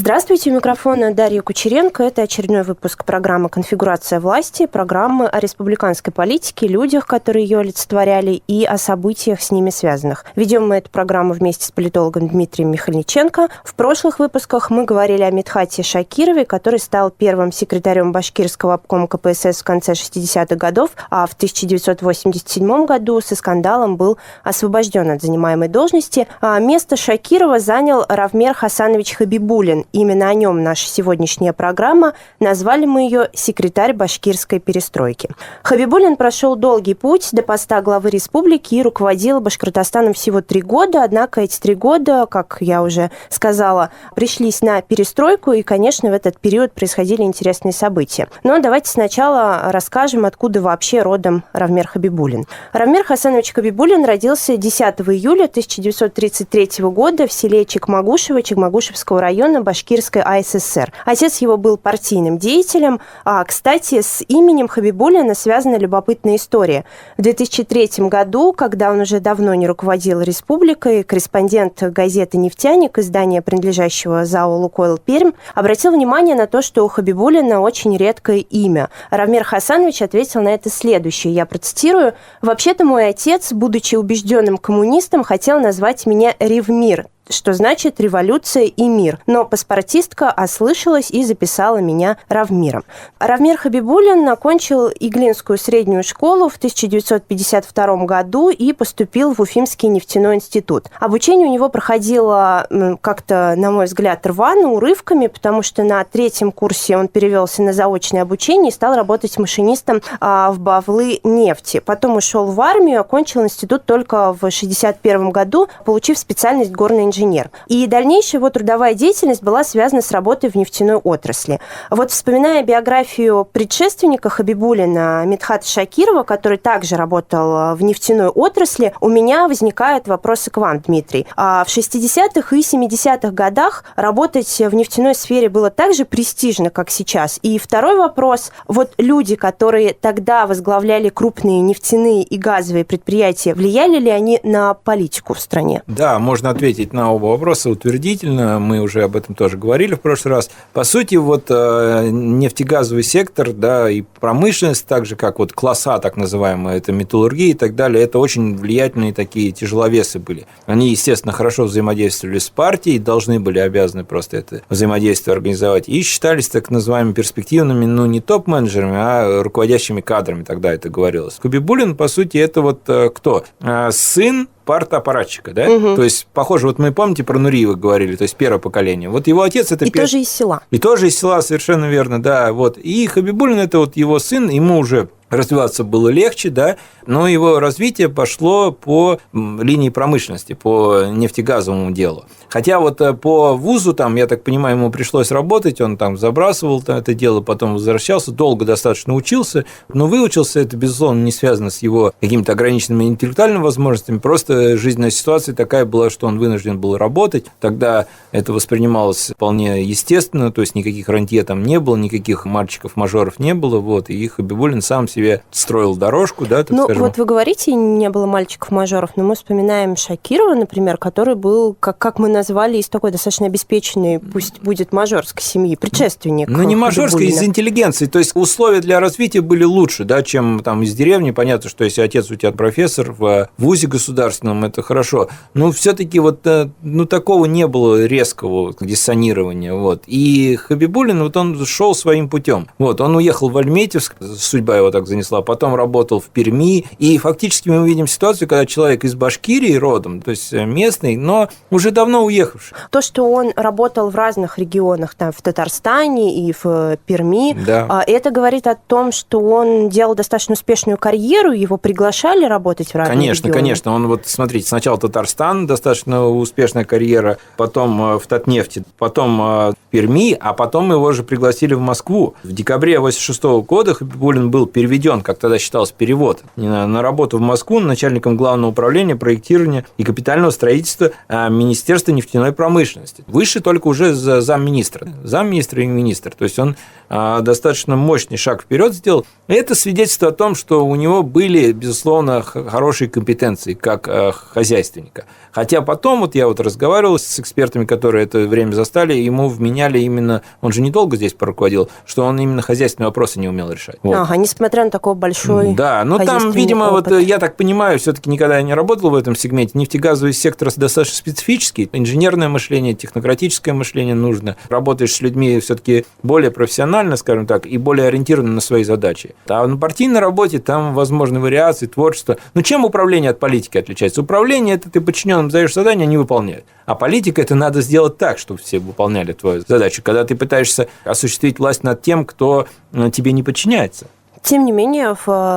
Здравствуйте, у микрофона Дарья Кучеренко. Это очередной выпуск программы «Конфигурация власти», программы о республиканской политике, людях, которые ее олицетворяли, и о событиях с ними связанных. Ведем мы эту программу вместе с политологом Дмитрием Михальниченко. В прошлых выпусках мы говорили о Мидхате Шакирове, который стал первым секретарем Башкирского обкома КПСС в конце 60-х годов, а в 1987 году со скандалом был освобожден от занимаемой должности. Место Шакирова занял Равмер Хасанович Хабибулин. Именно о нем наша сегодняшняя программа. Назвали мы ее «Секретарь башкирской перестройки». Хабибулин прошел долгий путь до поста главы республики и руководил Башкортостаном всего 3 года. Однако эти 3 года, как я уже сказала, пришлись на перестройку, и, конечно, в этот период происходили интересные события. Но давайте сначала расскажем, откуда вообще родом Равмер Хабибулин. Равмер Хасанович Хабибулин родился 10 июля 1933 года в селе Чекмагушево Чекмагушевского района Башкирской АССР. Отец его был партийным деятелем. Кстати, с именем Хабибулина связана любопытная история. В 2003 году, когда он уже давно не руководил республикой, корреспондент газеты «Нефтяник», издания, принадлежащего ЗАО «Лукойл Пермь», обратил внимание на то, что у Хабибулина очень редкое имя. Равмер Хасанович ответил на это следующее, я процитирую: «Вообще-то мой отец, будучи убежденным коммунистом, хотел назвать меня Ревмир, что значит «революция и мир». Но паспортистка ослышалась и записала меня Равмиром». Равмер Хабибулин окончил Иглинскую среднюю школу в 1952 году и поступил в Уфимский нефтяной институт. Обучение у него проходило как-то, на мой взгляд, рвано, урывками, потому что на 3-м курсе он перевелся на заочное обучение и стал работать машинистом в Бавлы нефти. Потом ушел в армию, окончил институт только в 1961 году, получив специальность горный инженер. И дальнейшая его трудовая деятельность была связана с работой в нефтяной отрасли. Вот вспоминая биографию предшественника Хабибулина, Мидхата Шакирова, который также работал в нефтяной отрасли, у меня возникают вопросы к вам, Дмитрий. В 60-х и 70-х годах работать в нефтяной сфере было так же престижно, как сейчас? И второй вопрос. Вот люди, которые тогда возглавляли крупные нефтяные и газовые предприятия, влияли ли они на политику в стране? Да, можно ответить на оба вопроса утвердительно. Мы уже об этом тоже говорили в прошлый раз. По сути, вот нефтегазовый сектор, да, и промышленность, так же как вот класс А, так называемая, это металлургия и так далее, это очень влиятельные такие тяжеловесы были. Они, естественно, хорошо взаимодействовали с партией, должны были, обязаны просто это взаимодействие организовать, и считались так называемыми перспективными, ну, не топ-менеджерами, а руководящими кадрами, тогда это говорилось. Хабибулин, по сути, это вот кто? Сын партаппаратчика, да? Угу. То есть, похоже, вот мы, помните, про Нуриева говорили, то есть первое поколение. Вот его отец это... тоже из села. И тоже из села, совершенно верно, да. Вот. И Хабибулин это вот его сын, ему уже развиваться было легче, да, но его развитие пошло по линии промышленности, по нефтегазовому делу. Хотя вот по вузу, там, я так понимаю, ему пришлось работать, он там забрасывал это дело, потом возвращался, долго достаточно учился, но выучился, это, безусловно, не связано с его какими-то ограниченными интеллектуальными возможностями, просто жизненная ситуация такая была, что он вынужден был работать, тогда это воспринималось вполне естественно, то есть никаких рантье там не было, никаких мальчиков-мажоров не было, вот, и Хабибулин сам себе строил дорожку, да, так скажем. Вот вы говорите, не было мальчиков-мажоров, но мы вспоминаем Шакирова, например, который был, как мы назвали, из такой достаточно обеспеченной, пусть будет мажорской семьи, предшественник. Ну, не мажорской, из интеллигенции, то есть условия для развития были лучше, да, чем там из деревни. Понятно, что если отец у тебя профессор в вузе государственном, это хорошо, но все-таки вот, ну, такого не было резкого диссонирования, вот. И Хабибулин, вот он шел своим путем, вот, он уехал в Альметьевск, судьба его так занесла, потом работал в Перми, и фактически мы видим ситуацию, когда человек из Башкирии родом, то есть местный, но уже давно уехавший. То, что он работал в разных регионах, там, в Татарстане и в Перми, да, это говорит о том, что он делал достаточно успешную карьеру, его приглашали работать в разные регионы. Конечно. Он вот, смотрите, сначала Татарстан, достаточно успешная карьера, потом в Татнефти, потом в Перми, а потом его же пригласили в Москву. В декабре 1986 года Хабибулин был переведен переведен, как тогда считалось, перевод, на работу в Москву начальником Главного управления проектирования и капитального строительства Министерства нефтяной промышленности. Выше только уже замминистра и министр. То есть он достаточно мощный шаг вперед сделал. Это свидетельство о том, что у него были, безусловно, хорошие компетенции как хозяйственника. Хотя потом, я разговаривал с экспертами, которые это время застали, ему вменяли именно, он же недолго здесь поруководил, что он именно хозяйственные вопросы не умел решать. Ага, несмотря на такой большой да, но там, видимо, опыт. Я так понимаю, все-таки никогда я не работал в этом сегменте. Нефтегазовый сектор достаточно специфический, инженерное мышление, технократическое мышление нужно. Работаешь с людьми все-таки более профессионально, скажем так, и более ориентированно на свои задачи. А на партийной работе там возможны вариации, творчество. Чем управление от политики отличается? Управление – это ты подчиненным даешь задание, они выполняют. А политика – это надо сделать так, чтобы все выполняли твою задачу, когда ты пытаешься осуществить власть над тем, кто тебе не подчиняется. Тем не менее,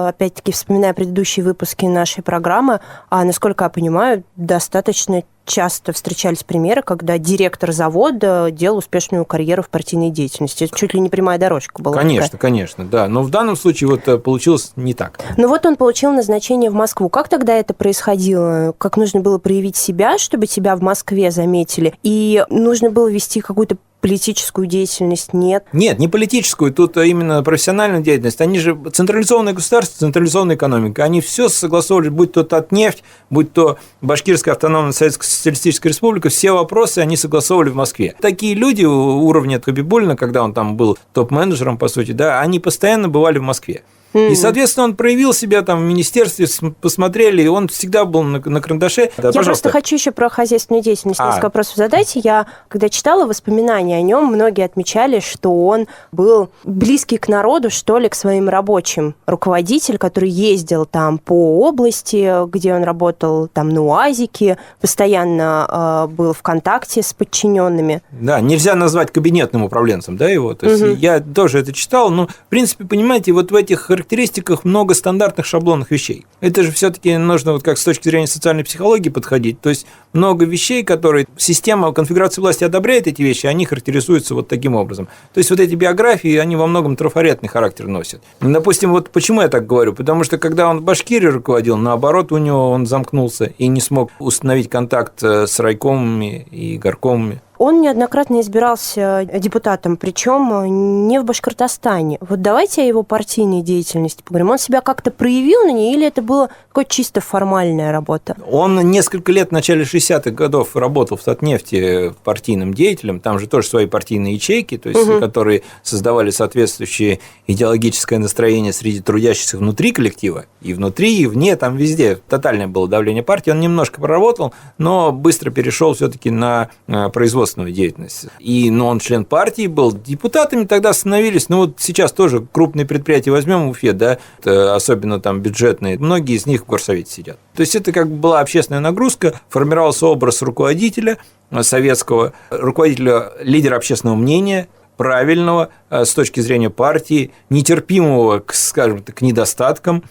опять-таки, вспоминая предыдущие выпуски нашей программы, насколько я понимаю, достаточно часто встречались примеры, когда директор завода делал успешную карьеру в партийной деятельности. Это чуть ли не прямая дорожка была. Конечно, да. Но в данном случае получилось не так. Он получил назначение в Москву. Как тогда это происходило? Как нужно было проявить себя, чтобы тебя в Москве заметили? И нужно было вести какую-то политическую деятельность? Нет? Нет, не политическую, тут именно профессиональную деятельность. Они же централизованное государство, централизованная экономика. Они все согласовывали, будь то Татнефть, будь то Башкирская автономная Советская Социалистическая Республика, все вопросы они согласовывали в Москве. Такие люди уровня Хабибуллина, когда он там был топ-менеджером, по сути, да, они постоянно бывали в Москве. И, соответственно, он проявил себя там в министерстве, посмотрели, и он всегда был на карандаше. Да, я просто хочу еще про хозяйственную деятельность несколько вопросов задать. Я, когда читала воспоминания о нем, многие отмечали, что он был близкий к народу, что ли, к своим рабочим. Руководитель, который ездил там по области, где он работал, там на УАЗике, постоянно был в контакте с подчиненными. Да, нельзя назвать кабинетным управленцем, да, его. То есть я тоже это читал, но, в принципе, понимаете, в этих характеристиках много стандартных шаблонных вещей. Это же все-таки нужно как с точки зрения социальной психологии подходить. То есть много вещей, которые система конфигурации власти одобряет эти вещи, они характеризуются таким образом. То есть эти биографии, они во многом трафаретный характер носят. Допустим, почему я так говорю? Потому что когда он в Башкирии руководил, наоборот, у него он замкнулся и не смог установить контакт с райкомами и горкомами. Он неоднократно избирался депутатом, причем не в Башкортостане. Давайте о его партийной деятельности поговорим. Он себя как-то проявил на ней, или это была какая-то чисто формальная работа? Он несколько лет в начале 60-х годов работал в Татнефти партийным деятелем. Там же тоже свои партийные ячейки, то есть, которые создавали соответствующее идеологическое настроение среди трудящихся внутри коллектива. И внутри, и вне, там везде тотальное было давление партии. Он немножко проработал, но быстро перешел все-таки на производство деятельность. Но он член партии был, депутатами тогда становились, сейчас тоже крупные предприятия возьмем в Уфе, да, особенно там бюджетные, многие из них в горсовете сидят. То есть это как бы была общественная нагрузка, формировался образ руководителя советского, руководителя, лидера общественного мнения, правильного с точки зрения партии, нетерпимого, скажем так, к недостаткам,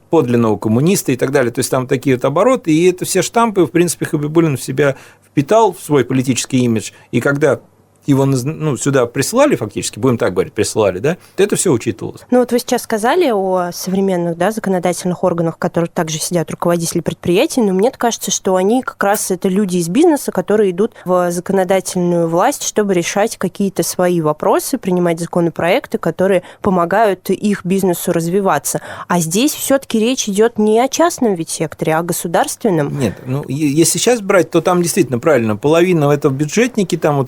подлинного коммуниста и так далее. То есть там такие обороты, и это все штампы, в принципе, Хабибуллин в себя впитал в свой политический имидж, и когда его сюда присылали фактически, будем так говорить, присылали, да, это все учитывалось. Вы сейчас сказали о современных, да, законодательных органах, в которых также сидят руководители предприятий, но мне кажется, что они как раз это люди из бизнеса, которые идут в законодательную власть, чтобы решать какие-то свои вопросы, принимать законопроекты, которые помогают их бизнесу развиваться. А здесь все-таки речь идет не о частном ведь секторе, а о государственном. Нет, если сейчас брать, то там действительно правильно, половина это бюджетники, там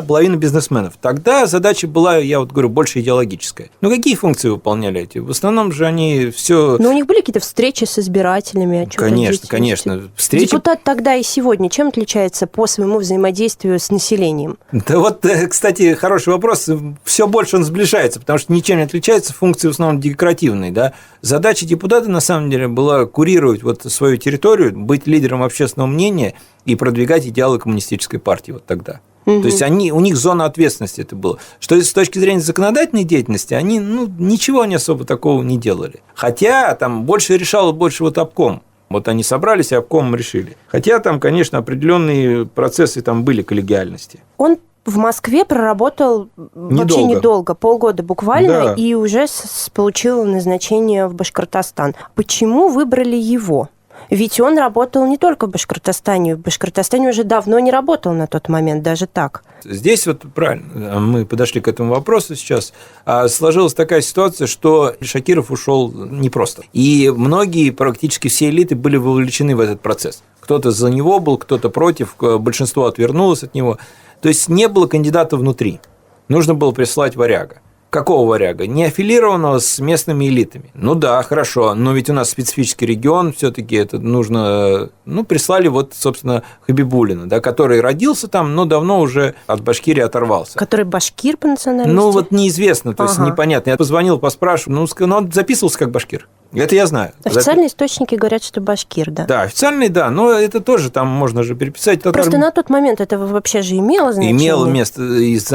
половина бизнесменов. Тогда задача была, я говорю, больше идеологическая. Какие функции выполняли эти? В основном же они все. Но у них были какие-то встречи с избирателями? Конечно. Встречи. Депутат тогда и сегодня чем отличается по своему взаимодействию с населением? Да кстати, хороший вопрос. Все больше он сближается, потому что ничем не отличается, функции в основном декоративные. Да? Задача депутата, на самом деле, была курировать свою территорию, быть лидером общественного мнения и продвигать идеалы коммунистической партии тогда. То есть у них зона ответственности это было. Что с точки зрения законодательной деятельности, они ничего не особо такого не делали. Хотя там больше решал обком. Они собрались и обкомом решили. Хотя там, конечно, определенные процессы там были коллегиальности. Он в Москве проработал вообще недолго, полгода буквально, да. И уже получил назначение в Башкортостан. Почему выбрали его? Ведь он работал не только в Башкортостане уже давно не работал на тот момент, даже так. Здесь вот правильно, мы подошли к этому вопросу сейчас. Сложилась такая ситуация, что Шакиров ушел непросто. И многие, практически все элиты были вовлечены в этот процесс. Кто-то за него был, кто-то против, большинство отвернулось от него. То есть не было кандидата внутри. Нужно было прислать варяга. Какого варяга? Не аффилированного с местными элитами. Ну да, хорошо, но ведь у нас специфический регион, все-таки это нужно... прислали вот, собственно, Хабибуллина, да, который родился там, но давно уже от Башкирии оторвался. Который башкир по национальности? Неизвестно, то есть непонятно. Я позвонил, поспрашивал, он записывался как башкир. Это я знаю. Официальные источники говорят, что башкир, да. Да, официальные, да, но это тоже там можно же переписать. Просто на тот момент это вообще же имело значение? Имело место,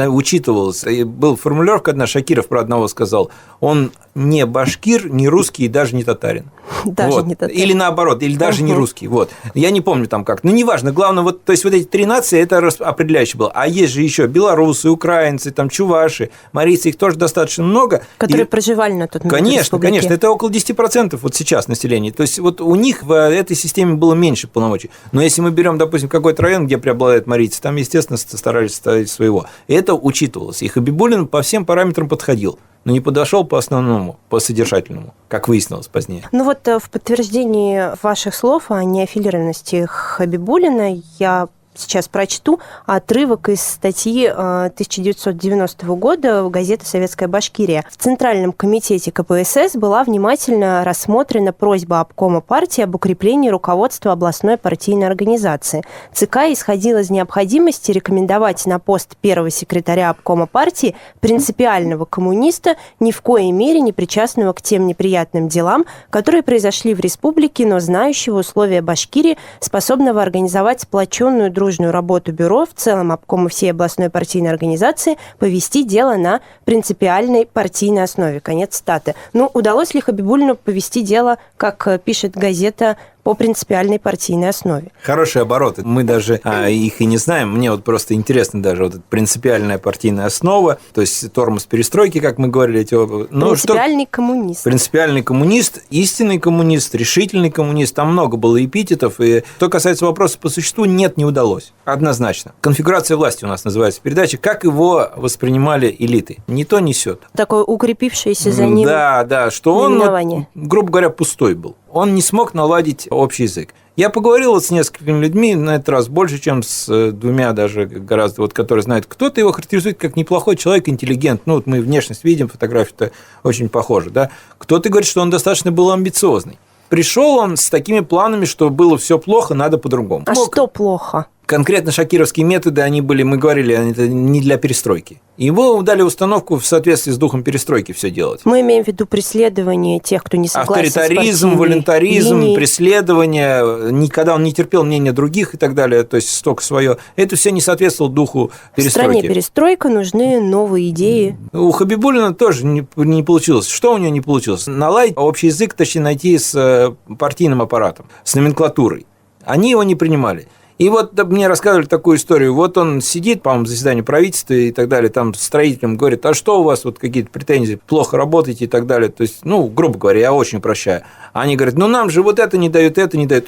учитывалось. И была формулировка одна, Шакиров про одного сказал, он не башкир, не русский и даже не татарин. Даже не татарин. Или наоборот, или даже не русский. Вот. Я не помню там как. Неважно, главное, то есть эти 3 нации, это определяющее было. А есть же еще белорусы, украинцы, там чуваши, марийцы, их тоже достаточно много. Которые проживали на тот момент в республике. Конечно, это около 10% вот сейчас населения. То есть вот у них в этой системе было меньше полномочий. Но если мы берем, допустим, какой-то район, где преобладают марийцы, там, естественно, старались ставить своего. И это учитывалось. И Хабибуллин по всем параметрам подходил, но не подошел по основному, по содержательному, как выяснилось позднее. В подтверждении ваших слов о неаффилированности Хабибуллина я сейчас прочту отрывок из статьи 1990 года газеты «Советская Башкирия». В Центральном комитете КПСС была внимательно рассмотрена просьба обкома партии об укреплении руководства областной партийной организации. ЦК исходил из необходимости рекомендовать на пост первого секретаря обкома партии принципиального коммуниста, ни в коей мере не причастного к тем неприятным делам, которые произошли в республике, но знающего условия Башкирии, способного организовать сплоченную дружную работу бюро, в целом обкома всей областной партийной организации, повести дело на принципиальной партийной основе. Конец цитаты. Удалось ли Хабибуллину повести дело, как пишет газета, по принципиальной партийной основе? Хороший оборот. Мы даже их и не знаем. Мне вот просто интересно даже вот эта принципиальная партийная основа, то есть тормоз перестройки, как мы говорили. Принципиальный коммунист. Принципиальный коммунист, истинный коммунист, решительный коммунист. Там много было эпитетов. И что касается вопроса по существу, нет, не удалось. Однозначно. Конфигурация власти у нас называется передача. Как его воспринимали элиты? Не то несет. Такое укрепившееся за ним. Да, что он, грубо говоря, пустой был. Он не смог наладить общий язык. Я поговорил с несколькими людьми, на этот раз больше, чем с 2 даже гораздо, которые знают. Кто-то его характеризует как неплохой человек, интеллигент. Мы внешность видим, фотографии-то очень похожи. Да? Кто-то говорит, что он достаточно был амбициозный. Пришел он с такими планами, что было все плохо, надо по-другому. Что плохо? Конкретно шакировские методы, они были, мы говорили, это не для перестройки. Ему дали установку в соответствии с духом перестройки все делать. Мы имеем в виду преследование тех, кто не согласен авторитаризм, волюнтаризм, преследование, никогда он не терпел мнения других и так далее, то есть столько свое. Это все не соответствовало духу перестройки. В стране перестройка, нужны новые идеи. У Хабибуллина тоже не получилось. Что у него не получилось? Наладить общий язык, точнее, найти с партийным аппаратом, с номенклатурой. Они его не принимали. И вот мне рассказывали такую историю. Вот он сидит, по-моему, в заседании правительства и так далее, там строителям говорит, а что у вас вот какие-то претензии, плохо работаете и так далее. То есть, грубо говоря, я очень прощаю. Они говорят, нам же вот это не дают.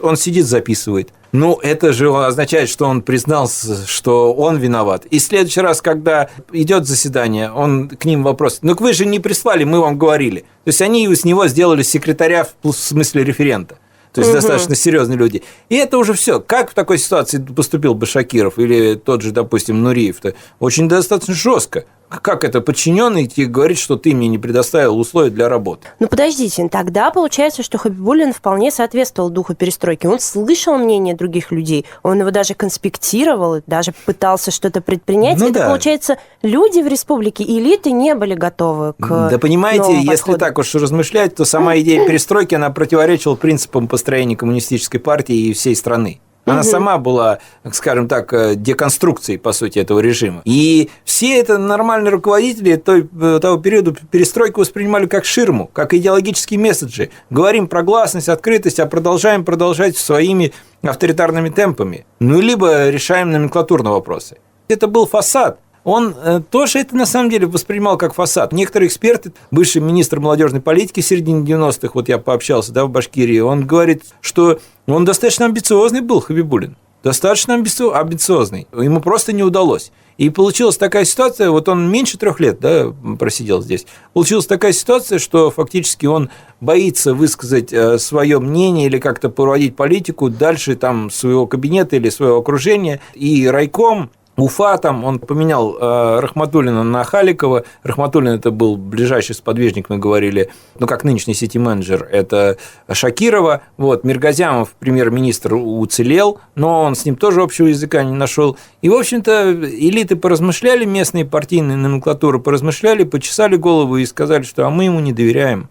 Он сидит, записывает. Это же означает, что он признался, что он виноват. И в следующий раз, когда идет заседание, он к ним вопрос, вы же не прислали, мы вам говорили. То есть, они с него сделали секретаря в смысле референта. То есть, достаточно серьезные люди. И это уже все. Как в такой ситуации поступил бы Шакиров или тот же, допустим, Нуриев-то? Очень достаточно жестко. Как это подчиненный тебе говорит, что ты мне не предоставил условия для работы? Подождите, тогда получается, что Хабибуллин вполне соответствовал духу перестройки. Он слышал мнение других людей, он его даже конспектировал, даже пытался что-то предпринять. Получается, люди в республике, элиты не были готовы к Да понимаете, новому если подходу. так уж размышлять, то сама идея перестройки, она противоречила принципам построения коммунистической партии и всей страны. Она сама была, скажем так, деконструкцией, по сути, этого режима. И все это нормальные руководители того периода перестройку воспринимали как ширму, как идеологические месседжи. Говорим про гласность, открытость, а продолжаем продолжать своими авторитарными темпами. Либо решаем номенклатурные вопросы. Это был фасад. Он тоже это на самом деле воспринимал как фасад. Некоторые эксперты, бывший министр молодежной политики в середине 90-х, вот я пообщался, да, в Башкирии, он говорит, что он достаточно амбициозный был, Хабибуллин. Достаточно амбициозный. Ему просто не удалось. И получилась такая ситуация, вот он меньше 3 лет, да, просидел здесь. Получилась такая ситуация, что фактически он боится высказать свое мнение или как-то проводить политику дальше там своего кабинета или своего окружения. И райком, Уфа, там он поменял Рахматуллина на Халикова. Рахматуллин – это был ближайший сподвижник, мы говорили, ну, как нынешний сити-менеджер, это Шакирова. Вот, Миргазямов, премьер-министр, уцелел, но он с ним тоже общего языка не нашел. И, в общем-то, элиты поразмышляли, местные партийные номенклатуры поразмышляли, почесали голову и сказали, что а мы ему не доверяем.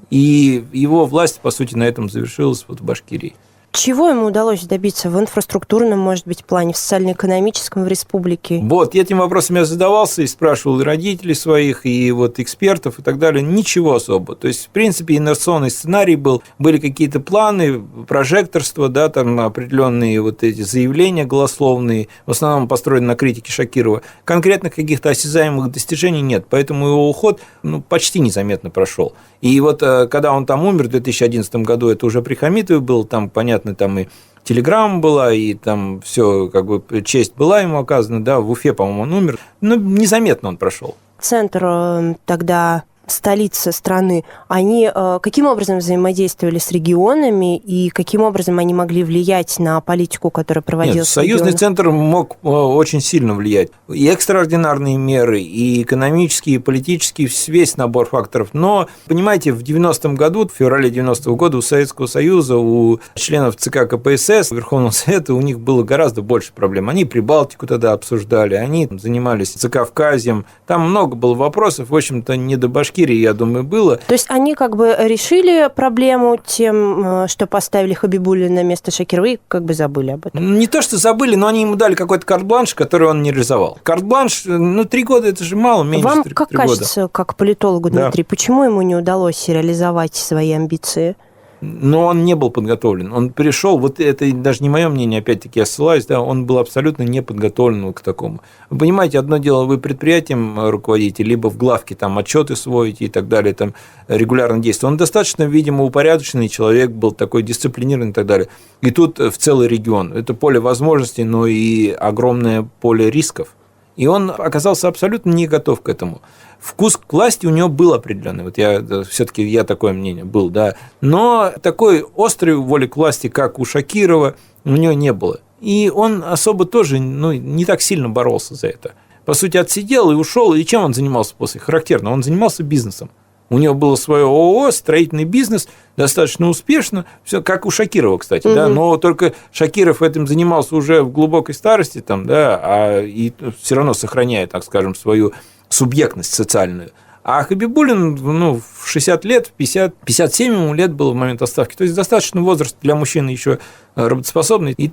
И его власть, по сути, на этом завершилась вот в Башкирии. Чего ему удалось добиться в инфраструктурном, может быть, плане, в социально-экономическом в республике? Вот, этим вопросом я задавался и спрашивал и родителей своих, и вот экспертов и так далее. Ничего особо. То есть, в принципе, инновационный сценарий был, были какие-то планы, прожекторство, да, там определенные вот эти заявления голословные, в основном построены на критике Шакирова. Конкретных каких-то осязаемых достижений нет, поэтому его уход почти незаметно прошел. И вот когда он там умер в 2011 году, это уже при Хамитове было, там, понятно, там и телеграмма была, и там все, как бы, честь была ему оказана, да, в Уфе, по-моему, он умер, но незаметно он прошел. Центр тогда, столица страны, они каким образом взаимодействовали с регионами и каким образом они могли влиять на политику, которая проводилась в регионах? Союзный центр мог очень сильно влиять. И экстраординарные меры, и экономические, и политические, весь набор факторов. Но, понимаете, в 90-м году, в феврале 90-го года у Советского Союза, у членов ЦК КПСС, Верховного Совета, у них было гораздо больше проблем. Они Прибалтику тогда обсуждали, они занимались Закавказьем, там много было вопросов, в общем-то, не до Башкирии, я думаю, было. То есть они как бы решили проблему тем, что поставили Хабибуллина на место Шакирова, и как бы забыли об этом? Не то, что забыли, но они ему дали какой-то карт-бланш, который он не реализовал. Карт-бланш, 3 года – это же мало, меньше 3 года. Вам как кажется, как политологу, Дмитрий, почему ему не удалось реализовать свои амбиции? Но он не был подготовлен. Он пришел, вот это даже не мое мнение, опять-таки я ссылаюсь, да, он был абсолютно не подготовлен к такому. Вы понимаете, одно дело, вы предприятием руководите, либо в главке там отчеты сводите и так далее, там регулярно действуете. Он достаточно, видимо, упорядоченный человек, был такой дисциплинированный и так далее. И тут в целый регион. Это поле возможностей, но и огромное поле рисков. И он оказался абсолютно не готов к этому. Вкус к власти у него был определенный. Вот все-таки я такое мнение был, да. Но такой острой воли к власти, как у Шакирова, у него не было. И он особо тоже не так сильно боролся за это. По сути, отсидел и ушел. И чем он занимался после? Характерно, он занимался бизнесом. У него было свое ООО, строительный бизнес, достаточно успешно, все как у Шакирова, кстати, да, но только Шакиров этим занимался уже в глубокой старости, там, да, и все равно сохраняя, так скажем, свою субъектность социальную. А Хабибуллин, в 60 лет, 50, 57 ему лет было в момент отставки. То есть достаточно возраст для мужчины еще работоспособный. И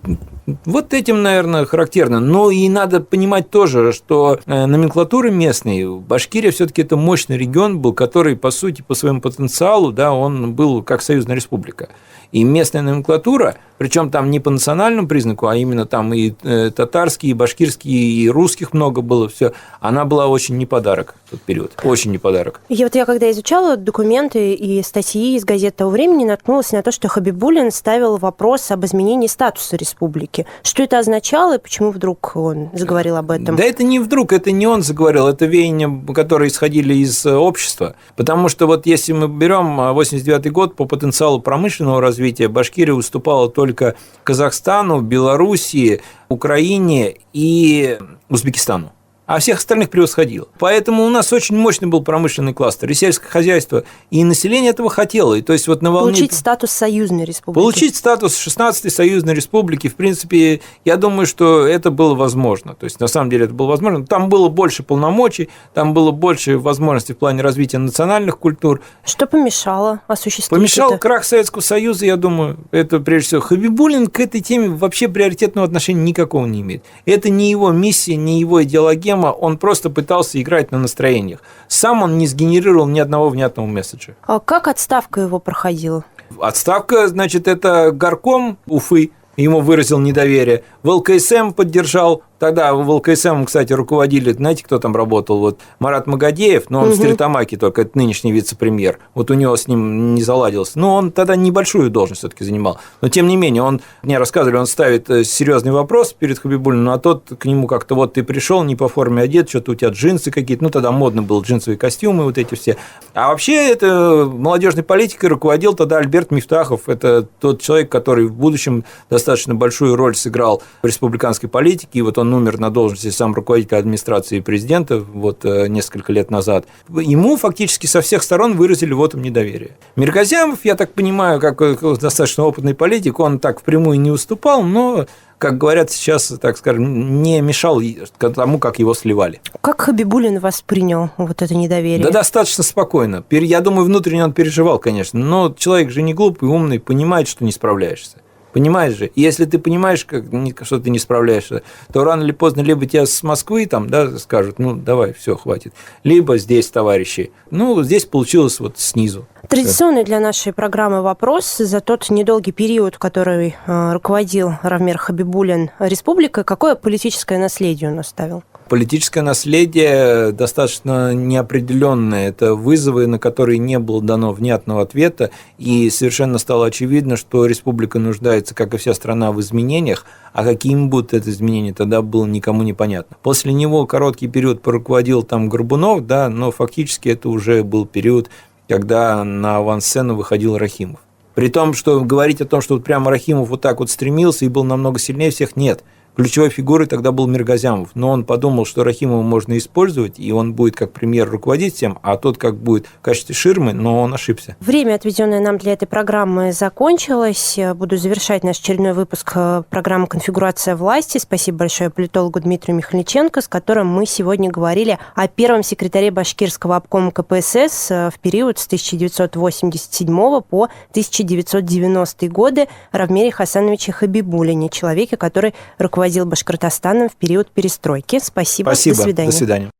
вот этим, наверное, характерно. Но и надо понимать тоже, что номенклатура местная, Башкирия все-таки это мощный регион был, который, по сути, по своему потенциалу, да, он был как союзная республика. И местная номенклатура, причем там не по национальному признаку, а именно там и татарские, и башкирские, и русских много было, все, она была очень не подарок в тот период, очень не подарок. Я когда изучала документы и статьи из газет того времени, наткнулась на то, что Хабибуллин ставил вопрос об изменении статуса республики. Что это означало и почему вдруг он заговорил об этом? Да это не вдруг, это не он заговорил, это веяния, которые исходили из общества. Потому что вот если мы берем 89-й год, по потенциалу промышленного развития Башкирия уступала только Казахстану, Белоруссии, Украине и Узбекистану. А всех остальных превосходил. Поэтому у нас очень мощный был промышленный кластер, и сельское хозяйство, и население этого хотело. И то есть вот на волне... Получить статус союзной республики. Получить статус 16-й союзной республики, в принципе, я думаю, что это было возможно. То есть, на самом деле, это было возможно. Там было больше полномочий, там было больше возможностей в плане развития национальных культур. Что помешало осуществить Помешал это? крах Советского Союза, я думаю. Это, прежде всего, Хабибуллин к этой теме вообще приоритетного отношения никакого не имеет. Это не его миссия, не его идеологема. Он просто пытался играть на настроениях. Сам он не сгенерировал ни одного внятного месседжа. А как отставка его проходила? Отставка, значит, это горком Уфы ему выразил недоверие. В ЛКСМ поддержал Тогда в ЛКСМ, кстати, руководили, знаете, кто там работал? Вот Марат Магадеев, но он в Стерлитамаке только, это нынешний вице-премьер. Вот у него с ним не заладилось. Но он тогда небольшую должность все-таки занимал. Но тем не менее, мне рассказывали, он ставит серьезный вопрос перед Хабибуллиным, а тот к нему как-то вот ты пришел, не по форме одет, что-то у тебя джинсы какие-то. Ну, тогда модно было джинсовые костюмы, вот эти все. А вообще, это молодежной политикой руководил тогда Альберт Мифтахов. Это тот человек, который в будущем достаточно большую роль сыграл в республиканской политике. И вот он умер на должности сам руководителя администрации президента вот несколько лет назад. Ему фактически со всех сторон выразили вотум недоверия. Миргазямов, я так понимаю, как достаточно опытный политик, он так впрямую не уступал, но, как говорят сейчас, так скажем, не мешал тому, как его сливали. Как Хабибуллин воспринял вот это недоверие? Да достаточно спокойно. Я думаю, внутренне он переживал, конечно, но человек же не глупый, умный, понимает, что не справляешься. Понимаешь же, и если ты понимаешь, что ты не справляешься, то рано или поздно либо тебя с Москвы там, да, скажут, ну, давай, все, хватит, либо здесь, товарищи. Ну, здесь получилось вот снизу. Традиционный для нашей программы вопрос за тот недолгий период, который руководил Равмер Хабибуллин республикой, какое политическое наследие он оставил? Политическое наследие достаточно неопределенное. Это вызовы, на которые не было дано внятного ответа, и совершенно стало очевидно, что республика нуждается, как и вся страна, в изменениях, а какими будут это изменения, тогда было никому непонятно. После него короткий период поруководил там Горбунов, да, но фактически это уже был период, когда на авансцену выходил Рахимов. При том, что говорить о том, что вот прямо Рахимов вот так вот стремился и был намного сильнее всех, нет. Ключевой фигурой тогда был Миргазямов, но он подумал, что Рахимова можно использовать, и он будет как премьер руководить всем, а тот как будет в качестве ширмы, но он ошибся. Время, отведенное нам для этой программы, закончилось. Буду завершать наш очередной выпуск программы «Конфигурация власти». Спасибо большое политологу Дмитрию Михальниченко, с которым мы сегодня говорили о первом секретаре Башкирского обкома КПСС в период с 1987 по 1990 годы Равмере Хасановиче Хабибуллине, человеке, который руководил Башкортостаном в период перестройки. Спасибо. Спасибо. До свидания. До свидания.